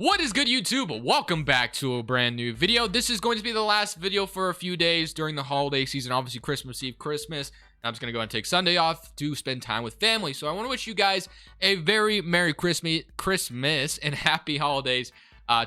What is good, YouTube? Welcome back to a brand new video. This is going to be the last video for a few days during the holiday season. Obviously, Christmas Eve, Christmas. I'm just going to go and take Sunday off to spend time with family. So I want to wish you guys a very Merry Christmas and Happy Holidays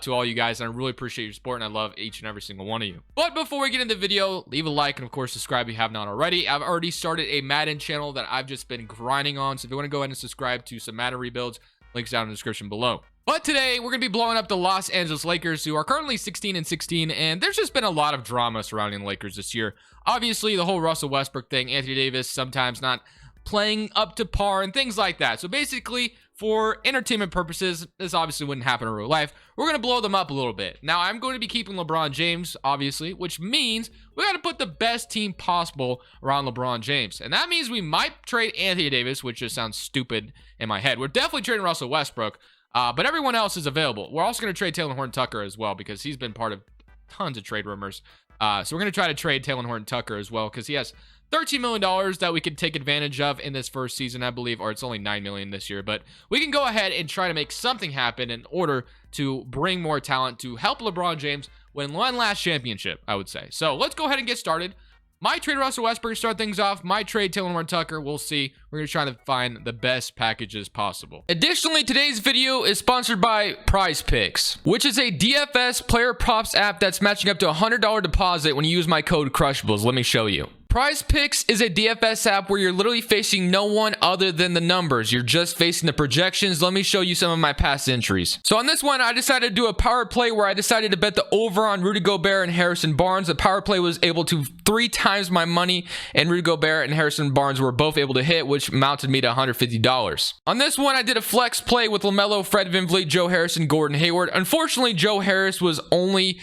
to all you guys. And I really appreciate your support, and I love each and every single one of you. But before we get into the video, leave a like and, of course, subscribe if you have not already. I've already started a Madden channel that I've just been grinding on. So if you want to go ahead and subscribe to some Madden rebuilds, links down in the description below. But today, we're going to be blowing up the Los Angeles Lakers, who are currently 16-16, and there's just been a lot of drama surrounding the Lakers this year. Obviously, the whole Russell Westbrook thing, Anthony Davis sometimes not playing up to par, and things like that. So basically, for entertainment purposes, this obviously wouldn't happen in real life. We're going to blow them up a little bit. Now, I'm going to be keeping LeBron James, obviously, which means we got to put the best team possible around LeBron James. And that means we might trade Anthony Davis, which just sounds stupid in my head. We're definitely trading Russell Westbrook. But everyone else is available. We're also going to trade Taylor Horton-Tucker as well because he's been part of tons of trade rumors. So we're going to try to trade Taylor Horton-Tucker as well because he has $13 million that we can take advantage of in this first season, I believe, or it's only $9 million this year. But we can go ahead and try to make something happen in order to bring more talent to help LeBron James win one last championship, I would say. So let's go ahead and get started. My trade Russell Westbrook to start things off. My trade Taylor Horton-Tucker. We'll see. We're going to try to find the best packages possible. Additionally, today's video is sponsored by Prize Picks, which is a DFS player props app that's matching up to a $100 deposit when you use my code Crushables. Let me show you. Prize Picks is a DFS app where you're literally facing no one other than the numbers. You're just facing the projections. Let me show you some of my past entries. So on this one, I decided to do a power play where I decided to bet the over on Rudy Gobert and Harrison Barnes. The power play was able to 3 times my money, and Rudy Gobert and Harrison Barnes were both able to hit, which mounted me to $150. On this one, I did a flex play with LaMelo, Fred VanVleet, Joe Harrison, Gordon Hayward. Unfortunately, Joe Harris was only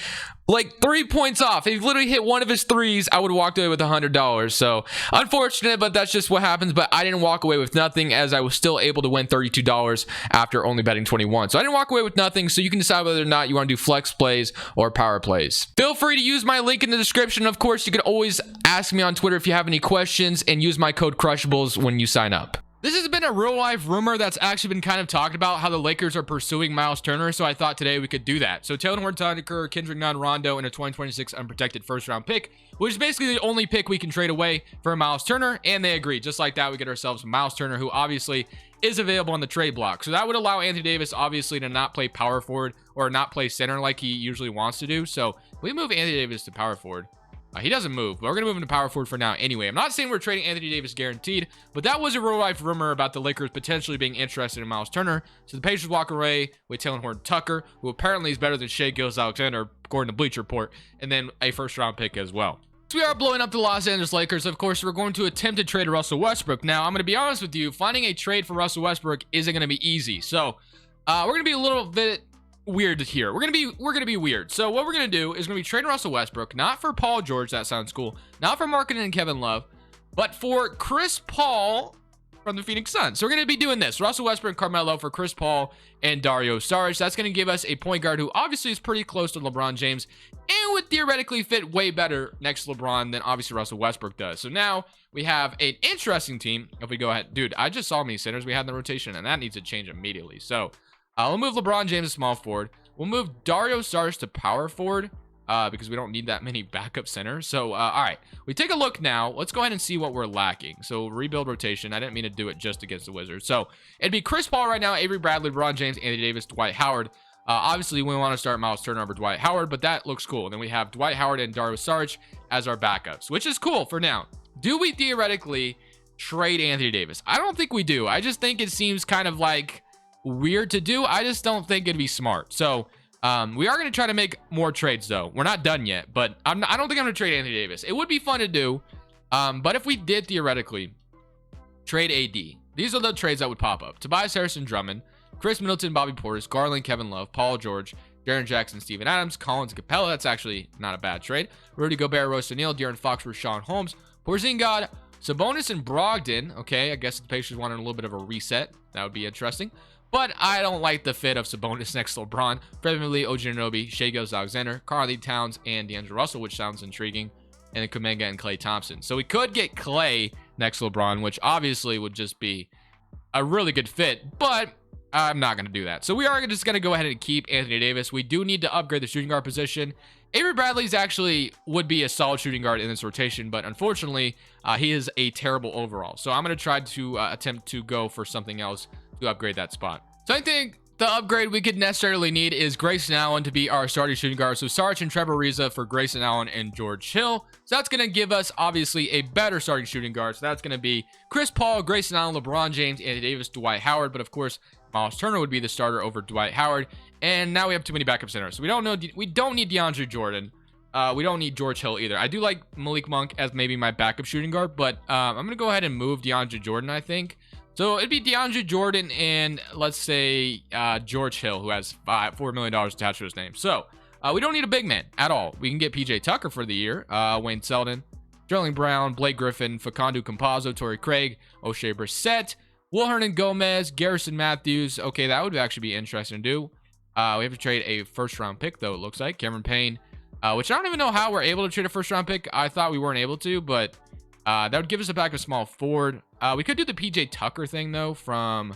like 3 points off. If he literally hit one of his threes, I would have walked away with $100. So unfortunate, but that's just what happens. But I didn't walk away with nothing, as I was still able to win $32 after only betting 21. So I didn't walk away with nothing. So you can decide whether or not you want to do flex plays or power plays. Feel free to use my link in the description. Of course, you can always ask me on Twitter if you have any questions, and use my code Crushables when you sign up. This has been a real life rumor that's actually been kind of talked about, how the Lakers are pursuing Miles Turner, so I thought today we could do that. So Taylor Horton-Tucker, Kendrick Nunn, Rondo, and a 2026 unprotected first round pick, which is basically the only pick we can trade away for Miles Turner, and they agreed. Just like that, we get ourselves Miles Turner, who obviously is available on the trade block. So that would allow Anthony Davis obviously to not play power forward or not play center like he usually wants to do. So we move Anthony Davis to power forward. He doesn't move, but we're going to move him to power forward for now anyway. I'm not saying we're trading Anthony Davis guaranteed, but that was a real-life rumor about the Lakers potentially being interested in Miles Turner. So the Pacers walk away with Taylor Horton-Tucker, who apparently is better than Shai Gilgeous-Alexander, according to Bleacher Report, and then a first-round pick as well. So we are blowing up the Los Angeles Lakers. Of course, we're going to attempt to trade Russell Westbrook. Now, I'm going to be honest with you, finding a trade for Russell Westbrook isn't going to be easy. So we're going to be a little bit weird here. We're gonna be weird. So what we're gonna do is gonna be trading Russell Westbrook, not for Paul George, that sounds cool, not for Markkanen and Kevin Love, but for Chris Paul from the Phoenix Suns. So we're gonna be doing this: Russell Westbrook and Carmelo for Chris Paul and Dario Saric. That's gonna give us a point guard who obviously is pretty close to LeBron James and would theoretically fit way better next to LeBron than obviously Russell Westbrook does. So now we have an interesting team. If we go ahead, dude, I just saw how many centers we had in the rotation, and that needs to change immediately. So we'll move LeBron James to small forward. We'll move Dario Saric to power forward because we don't need that many backup centers. So, all right, we take a look now. Let's go ahead and see what we're lacking. So, rebuild rotation. I didn't mean to do it just against the Wizards. So, it'd be Chris Paul right now, Avery Bradley, LeBron James, Anthony Davis, Dwight Howard. Obviously, we want to start Miles Turner over Dwight Howard, but that looks cool. And then we have Dwight Howard and Dario Saric as our backups, which is cool for now. Do we theoretically trade Anthony Davis? I don't think we do. I just think it seems kind of like weird to do. I just don't think it'd be smart. So we are going to try to make more trades, though. We're not done yet, but I don't think I'm going to trade Anthony Davis. It would be fun to do, but if we did theoretically trade AD, these are the trades that would pop up: Tobias Harrison, Drummond, Chris Middleton, Bobby Portis, Garland, Kevin Love, Paul George, Jaren Jackson, Steven Adams, Collins, Capella. That's actually not a bad trade. Rudy Gobert, Royce O'Neal, De'Aaron Fox, Rashawn Holmes, Porzingis, Sabonis, and Brogdon. Okay, I guess the Pacers wanted a little bit of a reset. That would be interesting. But I don't like the fit of Sabonis next to LeBron. Fred VanVleet, OG Anunoby, Shai Gilgeous-Alexander, Karl-Anthony Towns, and D'Angelo Russell, which sounds intriguing. And then Kuminga and Klay Thompson. So we could get Klay next to LeBron, which obviously would just be a really good fit. But I'm not going to do that. So we are just going to go ahead and keep Anthony Davis. We do need to upgrade the shooting guard position. Avery Bradley's actually would be a solid shooting guard in this rotation, but unfortunately, he is a terrible overall. So I'm going to try to attempt to go for something else to upgrade that spot. So I think the upgrade we could necessarily need is Grayson Allen to be our starting shooting guard. So Sarge and Trevor Ariza for Grayson Allen and George Hill. So that's going to give us, obviously, a better starting shooting guard. So that's going to be Chris Paul, Grayson Allen, LeBron James, Anthony Davis, Dwight Howard. But of course, Miles Turner would be the starter over Dwight Howard. And now we have too many backup centers. So we don't need DeAndre Jordan. We don't need George Hill either. I do like Malik Monk as maybe my backup shooting guard, but I'm going to go ahead and move DeAndre Jordan, I think. So it'd be DeAndre Jordan and let's say George Hill, who has $4 million attached to his name. So we don't need a big man at all. We can get PJ Tucker for the year, Wayne Selden, Sterling Brown, Blake Griffin, Facundo Campazzo, Torrey Craig, O'Shea Brissett, Will Hernan Gomez, Garrison Matthews. Okay, that would actually be interesting to do. We have to trade a first-round pick, though, it looks like. Cameron Payne, which I don't even know how we're able to trade a first-round pick. I thought we weren't able to, but that would give us a backup small forward. We could do the PJ Tucker thing, though, from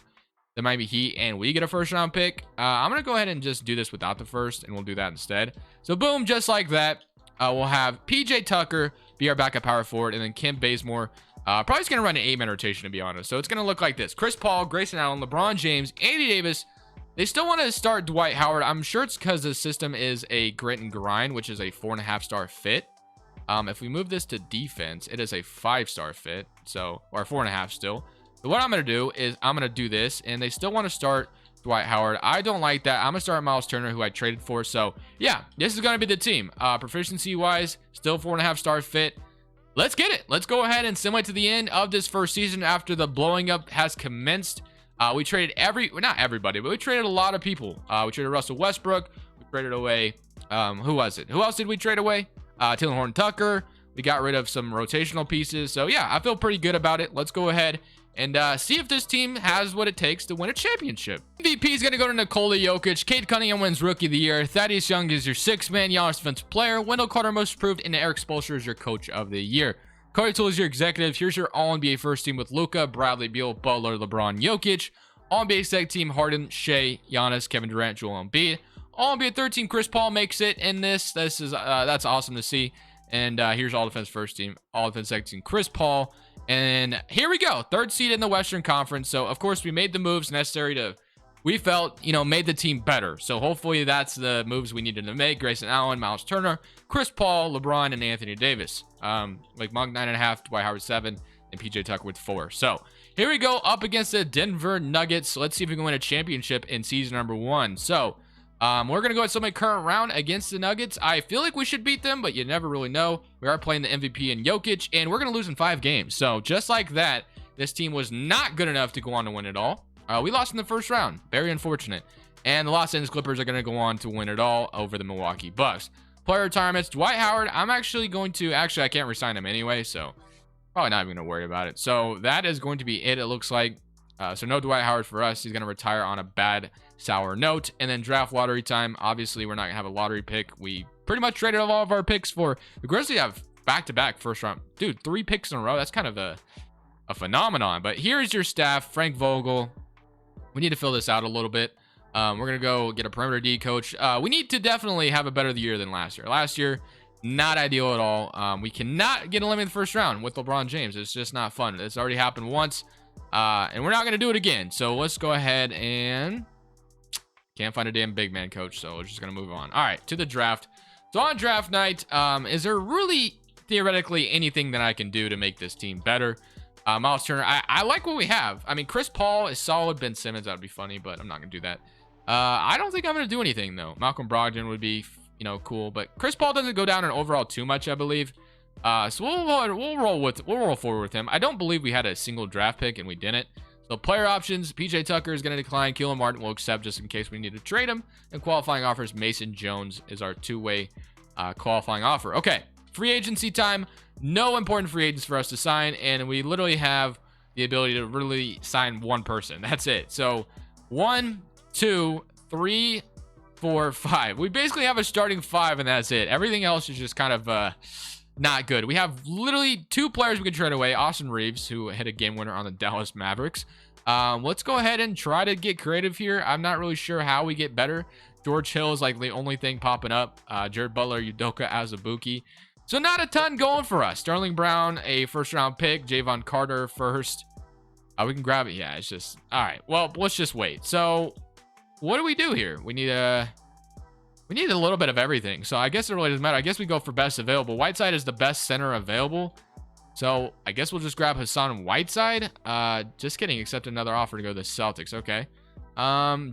the Miami Heat, and we get a first-round pick. I'm going to go ahead and just do this without the first, and we'll do that instead. So, boom, just like that, we'll have PJ Tucker be our backup power forward, and then Kim Bazemore. Probably just going to run an 8-man rotation, to be honest. So it's going to look like this. Chris Paul, Grayson Allen, LeBron James, Anthony Davis. They still want to start Dwight Howard. I'm sure it's because the system is a grit and grind, which is a 4.5-star fit. If we move this to defense, it is a 5-star fit. So, or 4.5 still. So what I'm going to do is I'm going to do this, and they still want to start Dwight Howard. I don't like that. I'm going to start Miles Turner, who I traded for. So, yeah, this is going to be the team. Proficiency-wise, still 4.5-star fit. Let's get it. Let's go ahead and simulate to the end of this first season after the blowing up has commenced. We traded not everybody, but we traded a lot of people. We traded Russell Westbrook. We traded away, who was it? Who else did we trade away? Taylor Horton Tucker. We got rid of some rotational pieces. So yeah, I feel pretty good about it. Let's go ahead and see if this team has what it takes to win a championship. MVP is going to go to Nikola Jokic. Cade Cunningham wins Rookie of the Year. Thaddeus Young is your 6-man Giannis defensive player. Wendell Carter most improved, and Eric Spoelstra is your Coach of the Year. Cody Toole is your executive. Here's your All-NBA first team with Luka, Bradley Beal, Butler, LeBron, Jokic. All-NBA second team, Harden, Shea, Giannis, Kevin Durant, Joel Embiid. All-NBA third team, Chris Paul makes it in this. That's awesome to see. And here's All-Defense first team, All-Defense second team, Chris Paul. And here we go, third seed in the Western Conference. So, of course, we made the moves necessary to, we felt, made the team better. So, hopefully, that's the moves we needed to make. Grayson Allen, Miles Turner, Chris Paul, LeBron, and Anthony Davis. Like Monk, 9.5, Dwight Howard, 7, and PJ Tucker with 4. So, here we go up against the Denver Nuggets. Let's see if we can win a championship in season number 1. So, we're going to go at somebody current round against the Nuggets. I feel like we should beat them, but you never really know. We are playing the MVP in Jokic, and we're going to lose in 5 games. So just like that, this team was not good enough to go on to win it all. We lost in the first round. Very unfortunate. And the Los Angeles Clippers are going to go on to win it all over the Milwaukee Bucks. Player retirements, Dwight Howard. I'm actually going to, I can't resign him anyway, so probably not even going to worry about it. So that is going to be it looks like. So no Dwight Howard for us. He's going to retire on a bad, sour note. And then draft lottery time. Obviously, we're not going to have a lottery pick. We pretty much traded all of our picks for the Grizzlies. Have back-to-back first round. Dude, 3 picks in a row. That's kind of a phenomenon. But here's your staff. Frank Vogel. We need to fill this out a little bit. We're going to go get a perimeter D coach. We need to definitely have a better year than last year. Last year, not ideal at all. We cannot get eliminated in the first round with LeBron James. It's just not fun. It's already happened once. And we're not going to do it again. So let's go ahead and can't find a damn big man coach. So we're just going to move on. All right, to the draft. So on draft night, is there really theoretically anything that I can do to make this team better? Miles Turner, I like what we have. I mean, Chris Paul is solid. Ben Simmons, that would be funny, but I'm not going to do that. I don't think I'm going to do anything, though. Malcolm Brogdon would be, cool. But Chris Paul doesn't go down in overall too much, I believe. So we'll roll forward with him. I don't believe we had a single draft pick, and we didn't. So player options, PJ Tucker is going to decline. Keelan Martin will accept just in case we need to trade him. And qualifying offers, Mason Jones is our 2-way qualifying offer. Okay, free agency time. No important free agents for us to sign, and we literally have the ability to really sign one person. That's it. So 1, 2, 3, 4, 5. We basically have a starting 5, and that's it. Everything else is just kind of not good. We have literally 2 players we can trade away. Austin Reeves, who hit a game winner on the Dallas Mavericks. Let's go ahead and try to get creative here. I'm not really sure how we get better. George Hill is like the only thing popping up. Jared Butler, Udoka, Azubuike. So not a ton going for us. Sterling Brown, a first-round pick. Javon Carter first. We can grab it. Yeah, it's just... All right, well, let's just wait. So what do we do here? We need a little bit of everything. So I guess it really doesn't matter. I guess we go for best available. Whiteside is the best center available. So I guess we'll just grab Hassan Whiteside. Just kidding. Accept another offer to go to the Celtics. Okay.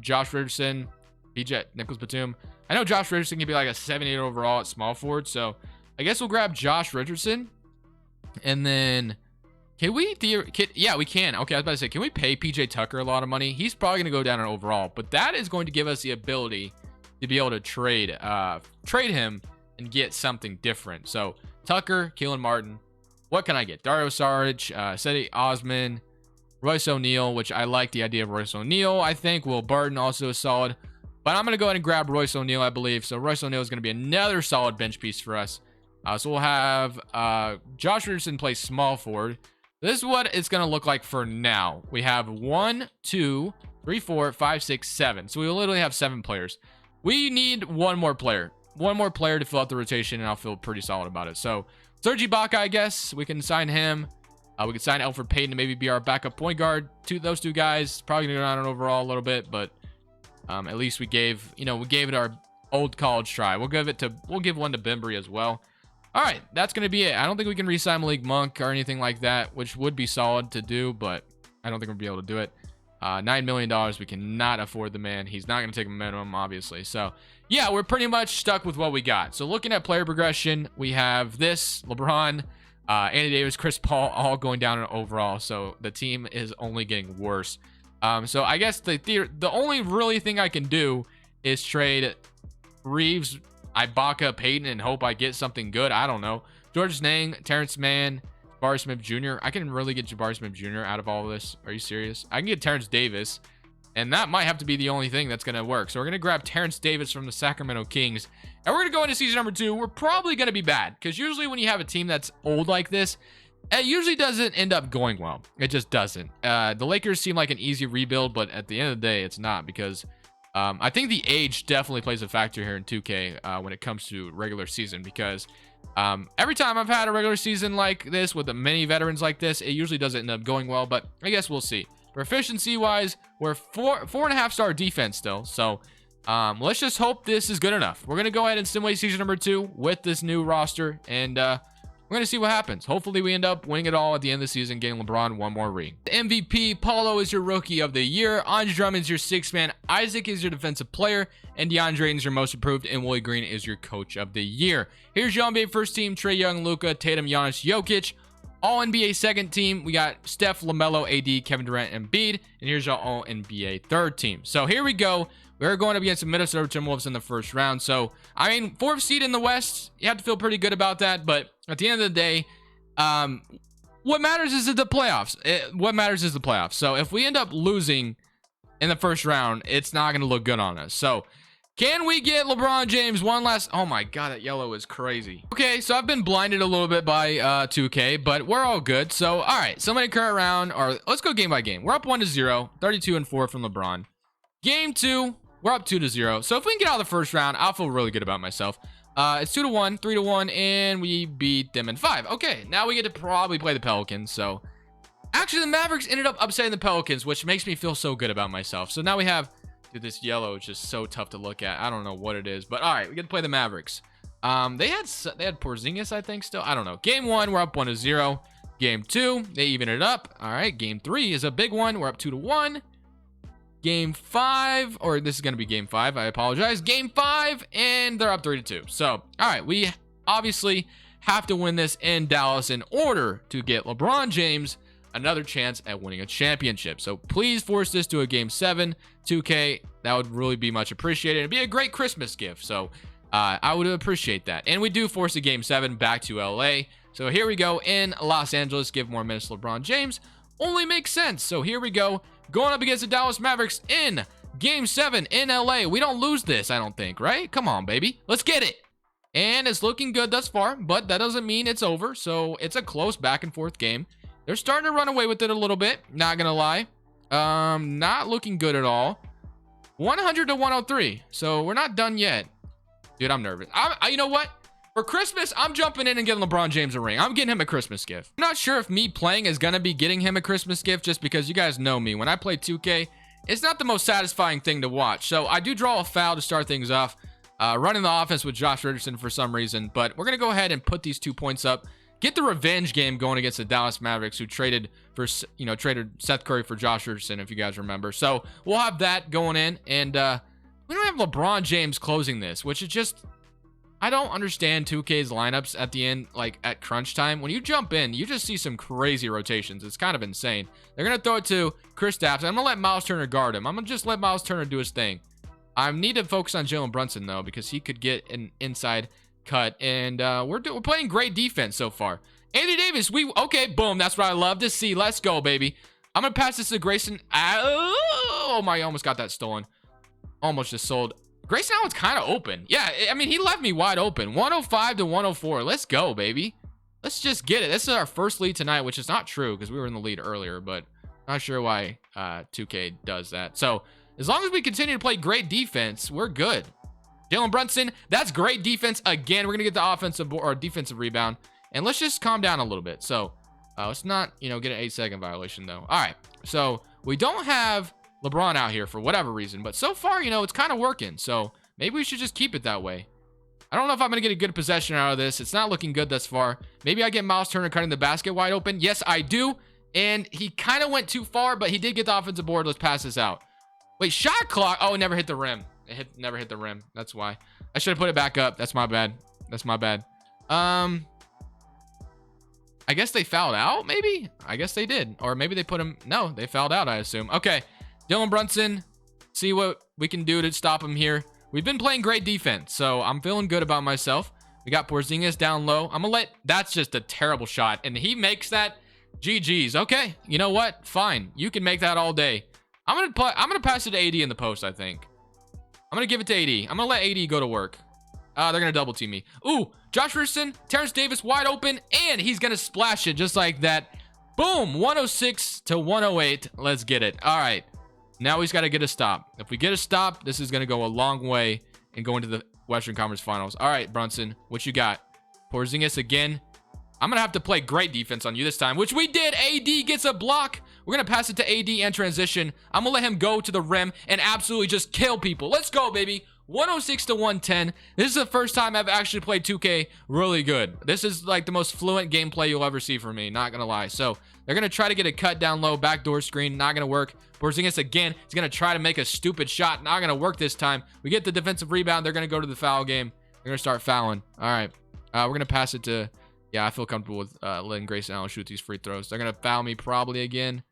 Josh Richardson, PJ Nicholas Batum. I know Josh Richardson can be like a 78 overall at small forward. So I guess we'll grab Josh Richardson. And then can we? Yeah, we can. Okay, I was about to say, can we pay PJ Tucker a lot of money? He's probably going to go down in overall, but that is going to give us the ability to be able to trade him and get something different. So Tucker, Keelan Martin. What can I get? Dario Saric, Cedi Osman, Royce O'Neal, which I like the idea of Royce O'Neal. I think Will Barton also is solid. But I'm going to go ahead and grab Royce O'Neal, I believe. So Royce O'Neal is going to be another solid bench piece for us. So we'll have Josh Richardson play small forward. This is what it's going to look like for now. We have 1, 2, 3, 4, 5, 6, 7. So we literally have 7 players. We need one more player. One more player to fill out the rotation, and I'll feel pretty solid about it. So Serge Ibaka, I guess. We can sign him. We could sign Elfrid Payton to maybe be our backup point guard. Those two guys. Probably going to go down overall a little bit, but at least we gave it our old college try. We'll give one to Bembry as well. All right, that's going to be it. I don't think we can re-sign Malik Monk or anything like that, which would be solid to do, but I don't think we'll be able to do it. $9 million, we cannot afford the man. He's not going to take a minimum, obviously. So, yeah, we're pretty much stuck with what we got. So, looking at player progression, we have this, LeBron, Anthony Davis, Chris Paul, all going down in overall. So, the team is only getting worse. So, I guess the only really thing I can do is trade Reeves, Ibaka, Payton, and hope I get something good. I don't know. George Nang, Terrence Mann, Jabari Smith Jr. I can really get Jabari Smith Jr. out of all of this. Are you serious? I can get Terrence Davis, and that might have to be the only thing that's going to work. So we're going to grab Terrence Davis from the Sacramento Kings, and we're going to go into season number 2. We're probably going to be bad, because usually when you have a team that's old like this, it usually doesn't end up going well. It just doesn't. The Lakers seem like an easy rebuild, but at the end of the day, it's not, because I think the age definitely plays a factor here in 2K when it comes to regular season, because every time I've had a regular season like this with many veterans like this, it usually doesn't end up going well, but I guess we'll see. Proficiency wise, we're 4.5 star defense still, so let's just hope this is good enough. We're gonna go ahead and simulate season number 2 with this new roster, and we're gonna see what happens. Hopefully we end up winning it all at the end of the season, getting LeBron one more ring. MVP, Paulo is your rookie of the year, Andre Drummond is your 6th man, Isaac is your defensive player, and DeAndre Ayton is your most improved, and Willie Green is your coach of the year. Here's your NBA first team: Trae Young, Luka, Tatum, Giannis, Jokic. All-NBA second team, we got Steph, LaMelo, AD, Kevin Durant, and Embiid. And here's your All-NBA third team. So here we go. We're going up against the Minnesota Timberwolves in the first round. So, I mean, 4th seed in the West, you have to feel pretty good about that. But at the end of the day, what matters is the playoffs. What matters is the playoffs. So if we end up losing in the first round, it's not going to look good on us. So can we get LeBron James one last? Oh my God, that yellow is crazy. Okay, so I've been blinded a little bit by 2K, but we're all good. So, all right, somebody current round, or let's go game by game. We're up 1-0, 32-4 from LeBron. Game 2, we're up 2-0. So if we can get out of the first round, I'll feel really good about myself. It's 2-1, 3-1, and we beat them in 5. Okay, now we get to probably play the Pelicans. So actually, the Mavericks ended up upsetting the Pelicans, which makes me feel so good about myself. So now we have... Dude, this yellow is just so tough to look at. I don't know what it is, but all right, we get to play the Mavericks. They had Porzingis, I think, still. I don't know. Game 1, we're up 1-0. Game 2, they even it up. All right, game 3 is a big one. We're up 2-1. Game 5, or this is going to be game 5. I apologize. Game 5, and they're up 3-2. So, all right, we obviously have to win this in Dallas in order to get LeBron James another chance at winning a championship. So please force this to a game 7, 2K. That would really be much appreciated. It'd be a great Christmas gift. So I would appreciate that. And we do force a game 7 back to LA. So here we go in Los Angeles. Give more minutes to LeBron James. Only makes sense. So here we go. Going up against the Dallas Mavericks in game 7 in LA. We don't lose this, I don't think, right? Come on, baby. Let's get it. And it's looking good thus far, but that doesn't mean it's over. So it's a close back and forth game. They're starting to run away with it a little bit, not gonna lie. Not looking good at all. 100 to 103. So we're not done yet. Dude, I'm nervous. You know what? For Christmas, I'm jumping in and getting LeBron James a ring. I'm getting him a Christmas gift. I'm not sure if me playing is going to be getting him a Christmas gift, just because you guys know me. When I play 2K, it's not the most satisfying thing to watch. So I do draw a foul to start things off. Running the offense with Josh Richardson for some reason. But we're going to go ahead and put these 2 points up. Get the revenge game going against the Dallas Mavericks, who traded Seth Curry for Josh Richardson, if you guys remember. So we'll have that going in. And we don't have LeBron James closing this, which is just... I don't understand 2K's lineups at the end, like at crunch time. When you jump in, you just see some crazy rotations. It's kind of insane. They're going to throw it to Kristaps. I'm going to let Miles Turner guard him. I'm going to just let Miles Turner do his thing. I need to focus on Jalen Brunson, though, because he could get an inside cut. And we're playing great defense so far. Anthony Davis, okay, boom. That's what I love to see. Let's go, baby. I'm going to pass this to Grayson. Oh, my, I almost got that stolen. Almost just sold. Grayson Allen's kind of open. Yeah, I mean, he left me wide open. 105 to 104. Let's go, baby. Let's just get it. This is our first lead tonight, which is not true because we were in the lead earlier, but not sure why 2K does that. So as long as we continue to play great defense, we're good. Jalen Brunson, that's great defense. Again, we're going to get the offensive or defensive rebound. And let's just calm down a little bit. So let's not, get an 8-second violation, though. All right. So we don't have LeBron out here for whatever reason, but so far, it's kind of working. So maybe we should just keep it that way. I don't know if I'm going to get a good possession out of this. It's not looking good thus far. Maybe I get Miles Turner cutting the basket wide open. Yes, I do. And he kind of went too far, but he did get the offensive board. Let's pass this out. Wait, shot clock. Oh, it never hit the rim. Never hit the rim. That's why. I should have put it back up. That's my bad. That's my bad. I guess they fouled out, maybe? I guess they did. Or maybe they put him... No, they fouled out, I assume. Okay. Jalen Brunson, see what we can do to stop him here. We've been playing great defense, so I'm feeling good about myself. We got Porzingis down low. I'm going to let... That's just a terrible shot, and he makes that. GG's. Okay, you know what? Fine. You can make that all day. I'm gonna pass it to AD in the post, I think. I'm going to give it to AD. I'm going to let AD go to work. They're going to double team me. Ooh, Josh Richardson, Terrence Davis wide open, and he's going to splash it just like that. Boom, 106 to 108. Let's get it. All right. Now he's got to get a stop. If we get a stop, this is going to go a long way and go into the Western Conference Finals. All right, Brunson, what you got? Porzingis again. I'm going to have to play great defense on you this time, which we did. AD gets a block. We're going to pass it to AD and transition. I'm going to let him go to the rim and absolutely just kill people. Let's go, baby. 106 to 110. This is the first time I've actually played 2K really good. This is like the most fluent gameplay you'll ever see from me, not gonna lie. So they're gonna try to get a cut down low, backdoor screen, not gonna work. Porzingis again, he's gonna try to make a stupid shot, not gonna work this time. We get the defensive rebound, they're gonna go to the foul game. They're gonna start fouling. All right, we're gonna pass it to, yeah, I feel comfortable with letting Grayson Allen shoot these free throws. They're gonna foul me probably again.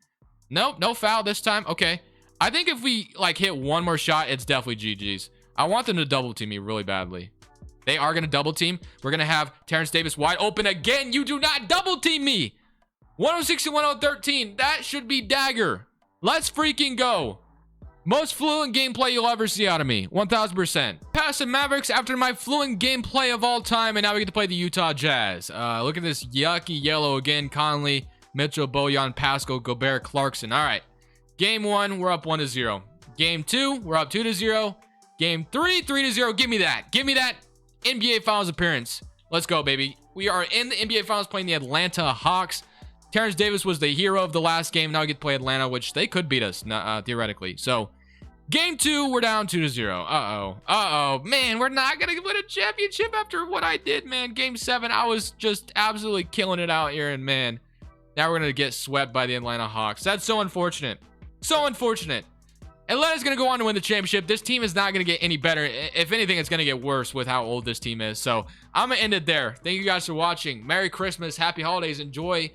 Nope, no foul this time. Okay, I think if we like hit one more shot, it's definitely GG's. I want them to double team me really badly. They are going to double team. We're going to have Terrence Davis wide open again. You do not double team me. 106 to 113. That should be dagger. Let's freaking go. Most fluent gameplay you'll ever see out of me. 1000%. Pass the Mavericks after my fluent gameplay of all time. And now we get to play the Utah Jazz. Look at this yucky yellow again. Conley, Mitchell, Bojan, Pascal, Gobert, Clarkson. All right. Game 1, we're up 1-0. Game 2, we're up 2-0. Game 3, 3-0. Give me that. Give me that NBA Finals appearance. Let's go, baby. We are in the NBA Finals playing the Atlanta Hawks. Terrence Davis was the hero of the last game. Now we get to play Atlanta, which they could beat us, theoretically. So, game 2, we're down 2-0. Uh-oh. Man, we're not going to win a championship after what I did, man. Game 7, I was just absolutely killing it out here. And, man, now we're going to get swept by the Atlanta Hawks. That's so unfortunate. So unfortunate. Atlanta's going to go on to win the championship. This team is not going to get any better. If anything, it's going to get worse with how old this team is. So I'm going to end it there. Thank you guys for watching. Merry Christmas. Happy holidays. Enjoy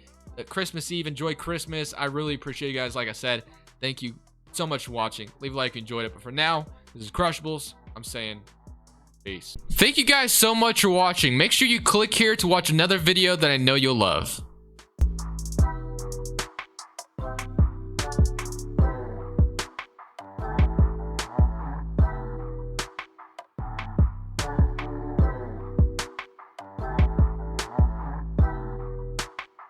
Christmas Eve. Enjoy Christmas. I really appreciate you guys. Like I said, thank you so much for watching. Leave a like if you enjoyed it. But for now, this is Crushables. I'm saying peace. Thank you guys so much for watching. Make sure you click here to watch another video that I know you'll love.